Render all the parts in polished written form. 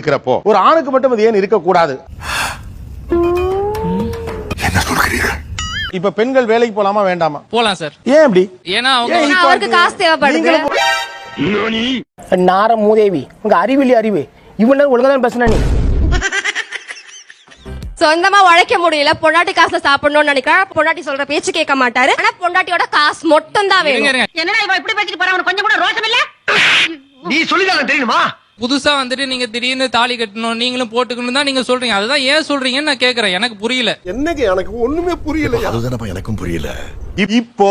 இருக்கிறப்போ ஒரு ஆணுக்கு மட்டும் அது ஏன் இருக்கக்கூடாது? இப்ப பெண்கள் வேலைக்கு போலாமா வேண்டாமா? போலாம் சார். ஏன் அப்படி? ஏன்னா அவருக்கு காசு தேவைப்படுது. நார மூதேவி, உங்க அறிவிலி அறிவு இவன் ஒழுங்கதான் பேசுனா நீ. சொந்தமா உழைக்க முடியல, பொண்டாட்டி காசுல சாப்பிடணும்னு நினைக்கிறேன். பொண்டாட்டி சொல்ற பேச்சு கேட்க மாட்டாரு. ஆனா பொண்டாட்டியோட காசு மட்டும் தான் வேணும். என்னடா இவன் இப்படி பேசிட்டு போறான்? அவனுக்கு கொஞ்சம் கூட ரோஷம் இல்ல? நீ சொல்லிதான் தெரியுமா? புதுசா வந்துட்டு நீங்க திடீர்னு தாலி கட்டணும் நீங்களும் போட்டுக்கணும் தான் நீங்க சொல்றீங்க. அதுதான் ஏன் சொல்றீங்கன்னு நான் கேக்குறேன். எனக்கு புரியல. என்னங்க எனக்கு ஒண்ணுமே புரியல. அதுதானப்பா எனக்கும் புரியல. இப்போ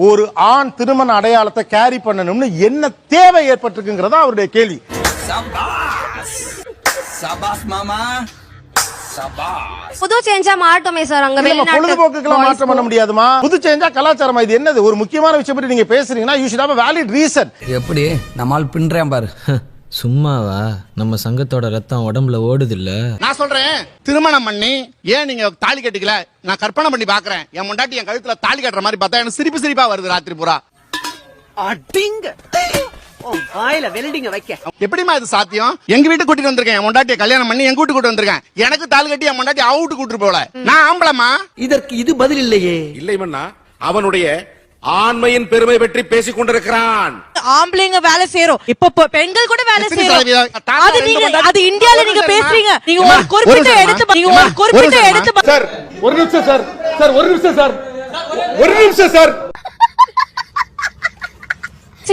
ஒரு ஆண் திருமண அடையாளத்தை கேரி பண்ணணும்னு என்ன தேவை ஏற்பட்டிருக்குங்கிறதா அவருடைய கேள்வி. சபாஸ் மாமா. புது சேஞ்சா மாட்டோமே சார். அங்க பொழுதுபோக்குக்கெல்லாம் மாற்றம் பண்ண முடியாதுமா? புது சேஞ்சா கலாச்சாரமா? இது என்னது? ஒரு முக்கியமான விஷயம் பத்தி நீங்க பேசுறீங்கன்னா you should have a valid reason. எப்படி நம்மால் பின்றேன் பாரு. சும்மாவா? நம்ம சங்கத்தோட ரத்தம் உடம்புல ஓடுது இல்ல? நான் சொல்றேன், திருமணம் பண்ணி ஏன் நீங்க தாலி கட்டிக்கல? நான் கற்பனை பண்ணி பாக்குறேன். என் முண்டாட்டி என் கழுத்துல தாலி கட்டுற மாதிரி பார்த்தா எனக்கு சிரிப்பு சிரிப்பா வருது ராத்திரி பூரா. அடிங்க வாயில வெல்டிங்க வைக்க. எப்படிமா இது சாத்தியம்? எங்க வீட்டுக்கு கூட்டிட்டு வந்திருக்கேன். என் முண்டாட்டியை கல்யாணம் பண்ணி எங்க வீட்டுக்கு கூட்டு வந்திருக்கேன். எனக்கு தாலி கட்டி என் முண்டாட்டி அவுட்டு கூட்டு போல. நான் ஆம்பளமா? இதற்கு இது பதில் இல்லையே. இல்லை மன்னா, அவனுடைய ஆண்மையின் பெருமை பற்றி பேசிக் கொண்டிருக்கிறான். ஆம்பளைங்க வேலை செய்யறோம், இப்ப பெண்கள் கூட வேலை செய்யறோம். அது நீங்க அது இந்தியால நீங்க பேசுறீங்க. நீங்க ஒரு குறிப்பிட்ட எடுத்து சார் ஒரு நிமிஷம் சார். சார் ஒரு நிமிஷம் சார். ஒரு நிமிஷம் சார்.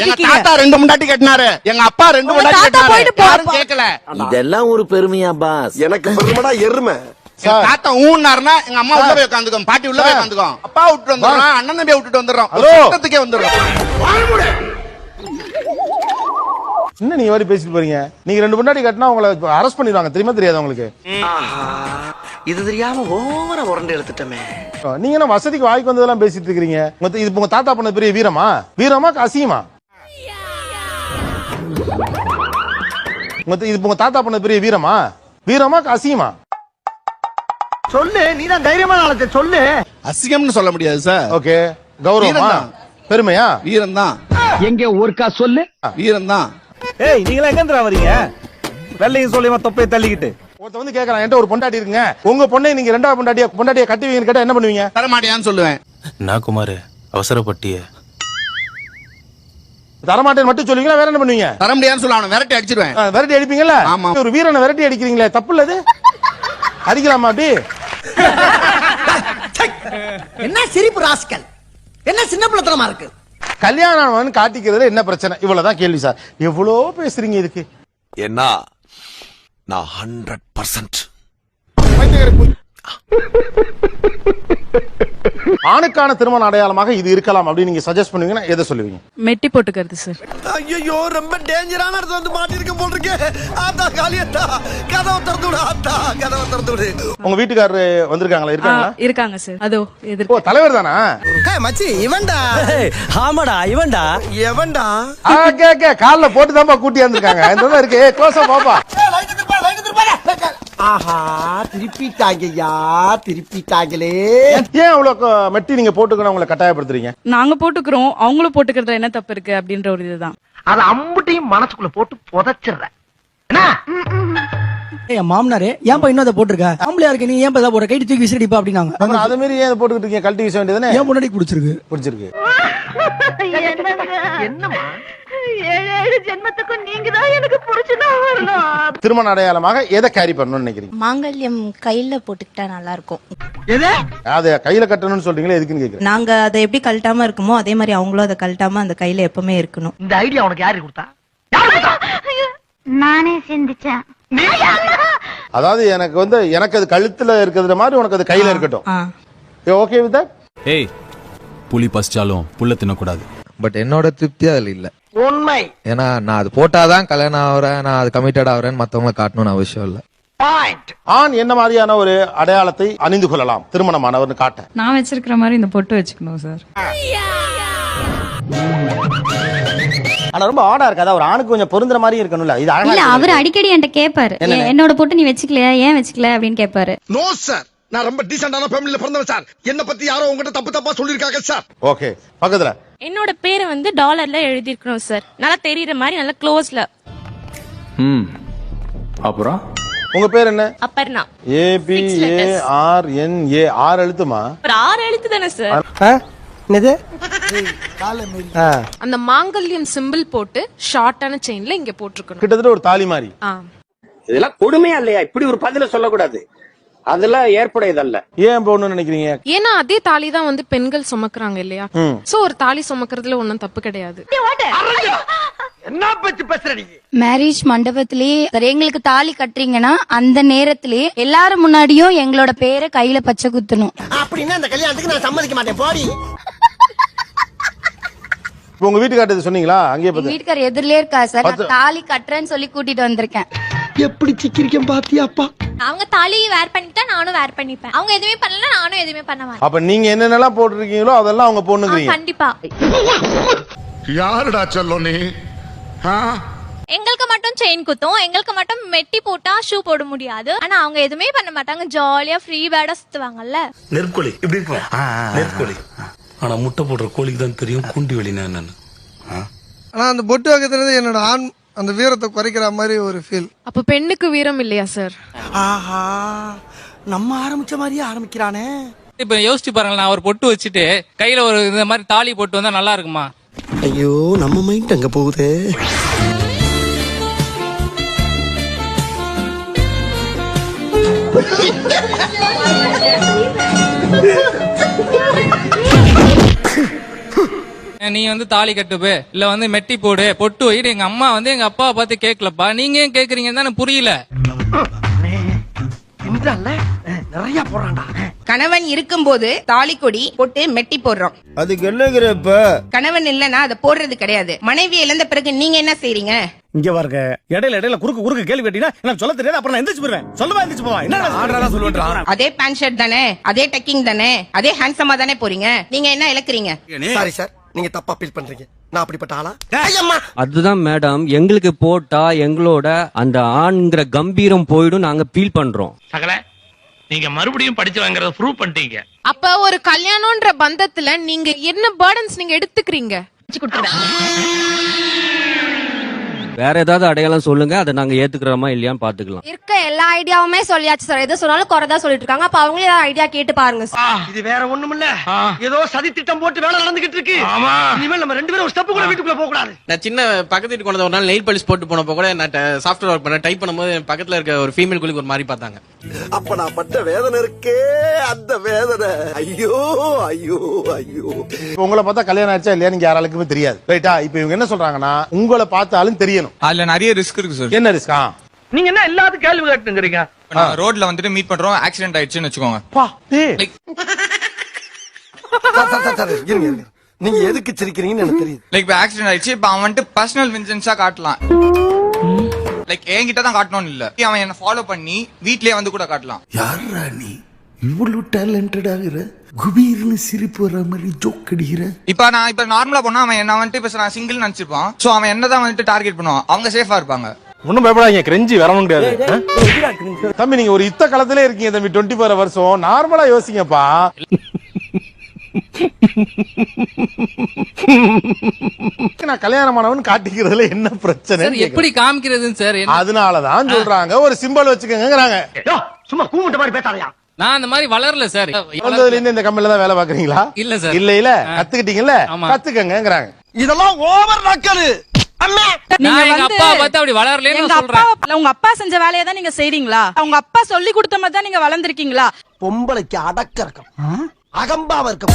எங்க தாத்தா 2 முண்டாட்டி கட்டினாரு. எங்க அப்பா 2 முண்டாட்டி கட்டினாரு. யாரும் கேட்கல. இதெல்லாம் ஒரு பெருமையா பாஸ்? எனக்கு பெருமைடா எருமை. தாத்தா ஊன்னாருன்னா எங்க அம்மா உள்ள போய் உட்காந்துக்கும், பாட்டி உள்ள போய் உட்காந்துக்கும். அப்பா விட்டு வந்துடுறோம், அண்ணன் தம்பியை விட்டுட்டு வந்துடுறோம், கூட்டத்துக்கே வந்துடுறோம். என்ன நீங்க வரை பேசிட்டு போறீங்க? நீங்க 2 முன்னாடி கட்டினா உங்களை அரெஸ்ட் பண்ணிடுவாங்க. தெரியுமா தெரியாது உங்களுக்கு? இது தெரியாம ஓவரா உரண்டு எடுத்துட்டமே. நீங்க என்ன வசதிக்கு வாய்க்கு வந்ததெல்லாம் பேசிட்டு இருக்கீங்க? இது உங்க தாத்தா பண்ண பெரிய வீரமா? வீரமா அசிங்கமா? இது உங்க தாத்தா பண்ண பெரிய வீரமா? வீரமா அசிங்கமா? சொல்லு, நீதான் தைரியமான ஆளத்தை சொல்லு. அசிங்கம்னு சொல்ல முடியாது சார். ஓகே, கௌரவமா? பெருமையா? வீரம் தான். எங்க ஒருக்கா சொல்லு. வீரம் தான். ஏய், நீங்களா எங்கன்றா வரீங்க? வெள்ளையும் சொல்லியமா தொப்பையை தள்ளிக்கிட்டு. ஒருத்த வந்து கேக்குறான், என்கிட்ட ஒரு பொண்டாட்டி இருக்குங்க, உங்க பொண்ணை நீங்க 2வது பொண்டாட்டிய கட்டுவீங்கன்னு கேட்டா என்ன பண்ணுவீங்க? தரமாட்டியான்னு சொல்லுவேன். நான் குமார் அவசரப்பட்டிய தரமாட்டேன்னு மட்டும் சொல்லுவீங்களா? வேற என்ன பண்ணுவீங்க? தர முடியாதுன்னு சொல்ல அவனை விரட்டி அடிச்சிருவேன். விரட்டி அடிப்பீங்கல்ல? ஆமா. ஒரு வீரனை விரட்டி அடிக்கிறீங்களே, தப்பு இல்ல? அது அடிக்கலாமா அப்படி? என்ன சிரிப்பு ராஸ்கல்? என்ன சின்ன பிள்ளைத்தனமா இருக்கு? கல்யாணம் காட்டிக்கிறது என்ன பிரச்சனை? இவ்வளவுதான் கேள்வி சார். எவ்வளவு பேசுறீங்க இதுக்கு? என்ன நான் 100% ஆணுக்கான திருமண அடையாளமாக இது இருக்கலாம் அப்படின்னு நீங்க சஜஸ்ட் பண்ணுவீங்கன்னா எதை சொல்லுவீங்க? மெட்டி போட்டுக்கிறது சார். ஐயோ ரொம்ப டேஞ்சரான இடத்துல வந்து மாட்டிருக்க போல இருக்கு. ஆத்தா காலியத்தா கதவை திறந்து விடு. ஆத்தா கதவை திறந்து விடு. உங்க வீட்டுக்காரரு வந்திருக்காங்களா? இருக்காங்களா? இருக்காங்க சார். அதோ ஓ, தலைவர் தானா? மச்சி இவன்டா. ஆமாடா இவன்டா. எவன்டா? கால்ல போட்டு தான் கூட்டி வந்திருக்காங்க. இந்த இருக்கு க்ளோஸா பாப்பா. ஆஹா திருப்பிட்டாங்கய்யா, திருப்பிட்டாங்களே. ஏன் அவ்வளவு மெட்டி நீங்க போட்டுக்கணும் உங்களை கட்டாயப்படுத்துறீங்க? நாங்க போட்டுக்கிறோம், அவங்களும் போட்டுக்கிறதுல என்ன தப்பு இருக்கு அப்படின்ற ஒரு இதுதான். அத அம்புட்டையும் மனசுக்குள்ள போட்டு புதைச்சிடுறேன். என் மாமனாரே ஏன் இன்னும் அதை போட்டிருக்க? ஆம்பளையா இருக்கு, நீ ஏன் இதை போற கைட்டு தூக்கி விசிறடிப்பா அப்படின்னாங்க. அது மாதிரி ஏன் போட்டுக்கிட்டு இருக்கீங்க? கழட்டி வீச வேண்டியதானே? ஏன் முன்னாடி பிடிச்சிருக்கு? பிடிச்சிருக்கு. என்னம்மா? 7 ஜென்மத்துக்கும் நீங்க தான் எனக்கு புடிச்சதா வரணும். திருமண அடையாளமாக எதை கேரி பண்ணணும்னு நினைக்கிறீங்க? மாங்கல்யம் கையில போட்டுக்கிட்டா நல்லா இருக்கும். எது? அத கையில கட்டணும்னு சொல்றீங்களே, எதுக்குன்னு கேக்குறேன். நாங்க அதை எப்படி கழட்டாம இருக்குமோ அதே மாதிரி அவங்களும் அதை கழட்டாம அந்த கையில எப்பவுமே இருக்கணும். இந்த ஐடியா உனக்கு யாரு கொடுத்தா? நானே சிந்திச்சேன். அதாவது எனக்கு அது கழுத்துல இருக்கிறது மாதிரி உனக்கு அது கையில இருக்கட்டும். Okay with that? ஏய், புலி பசிச்சாலும் புல்ல தின்னக்கூடாது. பட் என்னோட திருப்தி அதுல இல்ல. உண்மை. ஏன்னா நான் அது போட்டாதான் கல்யாணம் ஆகுறேன், நான் அது கமிட்டட் ஆகுறேன்னு மத்தவங்களை காட்டணும்னு அவசியம் இல்ல. ஆண் என்ன மாதிரியான ஒரு அடையாளத்தை அணிந்து கொள்ளலாம் திருமணமானவர்னு காட்ட? நான் வச்சிருக்கிற மாதிரி இந்த பொட்டு வச்சுக்கணும் சார். ஆனா ரொம்ப ஆடா இருக்காதா? ஒரு ஆணுக்கு கொஞ்சம் பொருந்துற மாதிரி இருக்கணும்ல. இது இல்ல, அவர் அடிக்கடி என்கிட்ட கேட்பாரு, என்னோட பொட்டு நீ வச்சுக்கலையா, ஏன் வச்சுக்கல அப்படின்னு கேட்பாரு. நோ சார், நான் ரொம்ப டீசென்டான ஃபேமிலில பிறந்தவன் சார். என்ன பத்தி யாரோ உங்ககிட்ட தப்பு தப்பா சொல்லிருக்காங்க சார். ஓகே, பக்கத்துல என்னோட பேரை டாலர்ல எழுதி இருக்கணும் சார். நல்லா தெரியற மாதிரி, நல்லா க்ளோஸ்ல. அப்புறம் உங்க பேர் என்ன? அப்பர்ணா. ABARNA 6 எழுத்துமா? ஒரு 6 எழுத்து தானே சார்? என்னது? அந்த மாங்கல்யம் சிம்பிள் போட்டு ஷார்ட்டான செயின்ல இங்க போட்டுருக்கணும். கிட்டத்தட்ட ஒரு தாலி மாதிரி. இதெல்லாம் கொடுமையா இல்லையா? இப்படி ஒரு பதில சொல்லக்கூடாது. அதெல்லாம் ஏற்புடையதல்ல. ஏன் போடணும்னு நினைக்கிறீங்க? ஏன்னா அதே தாலி தான் வந்து பெண்கள் சுமக்குறாங்க இல்லையா? சோ ஒரு தாலி சுமக்கிறதுல ஒண்ணும் தப்பு கிடையாது. என்ன பத்தி பேசுற நீ? மேரேஜ் மண்டபத்திலேயே எங்களுக்கு தாலி கட்டுறீங்கன்னா அந்த நேரத்திலேயே எல்லாரும் முன்னாடியும் எங்களோட பேரை கையில பச்சை குத்தணும். அப்படின்னா அந்த கல்யாணத்துக்கு நான் சம்மதிக்க மாட்டேன். போடி. உங்க வீட்டுக்காரர் சொன்னீங்களா? அங்கேயே பார்த்து வீட்டுக்காரர் எதிரிலே இருக்கா சார். நான் தாலி கட்டுறேன்னு சொல்லி கூட்டிட்டு வந்திருக்கேன். எப்படி சிக்கிரிக்கம் பாத்தியாப்பா? அவங்க தாலி வேர் பண்ணிட்டா நானும் வேர் பண்ணிப்பேன். அவங்க எதுவுமே பண்ணல நானும் எதுவுமே பண்ண மாட்டேன். அப்ப நீங்க என்னென்னலாம் போட்டுருக்கீங்களோ அதெல்லாம் அவங்க பொண்ணுங்கிறீங்க. கண்டிப்பா. யாருடா சொல்லு நீ? எங்களுக்கு மட்டும் செயின் குத்தும், எங்களுக்கு மட்டும் மெட்டி போட்டா ஷூ போட முடியாது. ஆனா அவங்க எதுவுமே பண்ண மாட்டாங்க. ஜாலியா ஃப்ரீ பேடா சுத்துவாங்கல்ல. நெற்கோழி இப்படி இருக்கும். நெற்கோழி. ஆனா முட்டை போடுற கோழிக்கு தான் தெரியும் குண்டி வெளினா என்னன்னு. ஆனா அந்த பொட்டு வைக்கிறது என்னோட ஆண் அந்த வீரத்தை குறைக்கிற மாதிரி ஒரு ஃபீல். அப்ப பெண்ணுக்கு வீரம் இல்லையா சார்? ஆஹா, நம்ம ஆரம்பிச்ச மாதிரியே ஆரம்பிக்கிறானே. இப்ப யோசிச்சு பாருங்களேன், நான் ஒரு பொட்டு வச்சுட்டு கையில ஒரு இந்த மாதிரி தாலி போட்டு வந்தா நல்லா இருக்குமா? ஐயோ, நம்ம மைண்ட் அங்க போகுது. நீ வந்து தாலி கட்டுப்பு இல்ல வந்து மெட்டி போடு பொட்டு வைட்டு எங்க அம்மா வந்து எங்க அப்பாவை பார்த்து கேட்கலப்பா, நீங்க ஏன் கேக்குறீங்கன்னு தான் புரியல. நிறைய போறான்டா. கணவன் இருக்கும்போது தாலி கொடி போட்டு மெட்டி போடுறோம். அதுக்கு என்னங்கிறப்ப கணவன் இல்லன்னா அதை போடுறது கிடையாது. மனைவி இழந்த பிறகு நீங்க என்ன செய்றீங்க? இங்க பாருங்க, இடையில குறுக்கு கேள்வி கேட்டீங்கன்னா எனக்கு சொல்ல தெரியாது. அப்புறம் நான் எந்திரிச்சு போறேன். சொல்லவா எந்திரிச்சு போவா? என்ன ஆர்டரா சொல்லுவேன். அதே பேண்ட் ஷர்ட் தானே, அதே டக்கிங் தானே, அதே ஹேண்ட்ஸமா தானே போறீங்க. நீங்க என்ன இழக்கிறீங்க? சாரி சார், நீங்க தப்பா ஃபீல் பண்றீங்க. நான் அப்படிப்பட்ட ஆளா? அதுதான் மேடம், எங்களுக்கு போட்டா எங்களோட அந்த ஆண்ங்கிற கம்பீரம் போயிடும், நாங்க ஃபீல் பண்றோம். சகல நீங்க மறுபடியும் படிச்சு வாங்குறத ப்ரூவ் பண்ணிட்டீங்க. அப்ப ஒரு கல்யாணம்ன்ற பந்தத்துல நீங்க என்ன பர்டன்ஸ் நீங்க எடுத்துக்கிறீங்க? வேற ஏதாவது அடையாளம் சொல்லுங்க, அதை நாங்க ஏத்துக்கிறோமா இல்லையான்னு பாத்துக்கலாம். இருக்க எல்லா ஐடியாவுமே சொல்லியாச்சு சார். எது சொன்னாலும் குறைதா சொல்லிட்டு இருக்காங்க. அப்ப அவங்களே ஏதாவது ஐடியா கேட்டு பாருங்க சார். இது வேற ஒண்ணும் இல்ல, ஏதோ சதி திட்டம் போட்டு வேலை நடந்துகிட்டு இருக்கு. இனிமேல் நம்ம 2 பேரும் ஒரு ஸ்டெப் கூட வீட்டுக்குள்ள போக கூடாது. நான் சின்ன பக்கத்து வீட்டு கொண்டு ஒரு நாள் நெயில் பாலிஷ் போட்டு போனப்போ கூட நான் சாஃப்ட்வேர் ஒர்க் பண்ண டைப் பண்ணும்போது பக்கத்துல இருக்க ஒரு ஃபீமேல் குளிக்கு ஒரு மாதிரி பார்த்தாங்க. அப்ப நான் பட்ட வேதனை இருக்கே, அந்த வேதனை. ஐயோ ஐயோ ஐயோ. உங்களை பார்த்தா கல்யாணம் ஆச்சா இல்லையா நீங்க யாராலுக்குமே தெரியாது. ரைட்டா? இப்ப இவங்க என்ன சொல்றாங்கன்னா உங்களை பார்த்தாலும் தெரியணும். அதுல நிறைய ரிஸ்க் இருக்கு சார். என்ன ரிஸ்கா? நீங்க என்ன எல்லாத்துக்கும் கேள்வி கேட்டுங்கறீங்க? ரோட்ல வந்துட்டு மீட் பண்றோம், ஆக்சிடென்ட் ஆயிடுச்சுன்னு வச்சுக்கோங்க. இருங்க, நீங்க எதுக்கு சிரிக்கிறீங்கன்னு எனக்கு தெரியுது. லைக் இப்ப ஆக்சிடென்ட் ஆயிடுச்சு, இப்ப அவன் வந்துட்டு பர்சனல் வெஞ்சன்ஸா காட்டலாம். லைக் என்கிட்ட தான் காட்டணும்னு இல்ல, அவன் என்ன ஃபாலோ பண்ணி வீட்லயே வந்து கூட காட்டலாம். யாரா நீ இவ்வளவு டேலண்டட் ஆகுற? குபீர்னு சிரிப்பு வர மாதிரி ஜோக் அடிக்கிற. இப்ப நார்மலா போனா அவன் என்ன வந்துட்டு இப்ப நான் சிங்கிள் நினைச்சிருப்பான். சோ அவன் என்னதான் வந்துட்டு டார்கெட் பண்ணுவான். அவங்க சேஃபா இருப்பாங்க. ஒண்ணும் பயப்படாதீங்க, கிரெஞ்சி வரவும் கிடையாது. தம்பி நீங்க ஒரு யுத்த களத்திலே இருக்கீங்க தம்பி. 24 வருஷம் நார்மலா யோசிங்கப்பா. நான் கல்யாணமானவன் காட்டிக்கிறதுல என்ன பிரச்சனை? எப்படி காமிக்கிறதுன்னு சார்? அதனாலதான் சொல்றாங்க ஒரு சிம்பல் வச்சுக்கோங்கிறாங்க. சும்மா கூமுட்ட மாதிரி பேசாதயா. நான் அந்த மாதிரி வளரல சார். வளர்ந்ததுல இருந்து இந்த கம்பெனில தான் வேலை பாக்குறீங்களா? இல்ல சார். இல்ல கத்துக்கிட்டீங்கல்ல, கத்துக்கங்கிறாங்க. இதெல்லாம் ஓவர் நக்கலு. அம்மா, நான் எங்க அப்பா பார்த்து அப்படி வளரலன்னு சொல்றேன். உங்க அப்பா செஞ்ச வேலையை தான் நீங்க செய்றீங்களா? உங்க அப்பா சொல்லி கொடுத்த மாதிரி தான் நீங்க வளர்ந்திருக்கீங்களா? பொம்பளைக்கு அடக்க இருக்கும், அகம்பாவ இருக்கும்.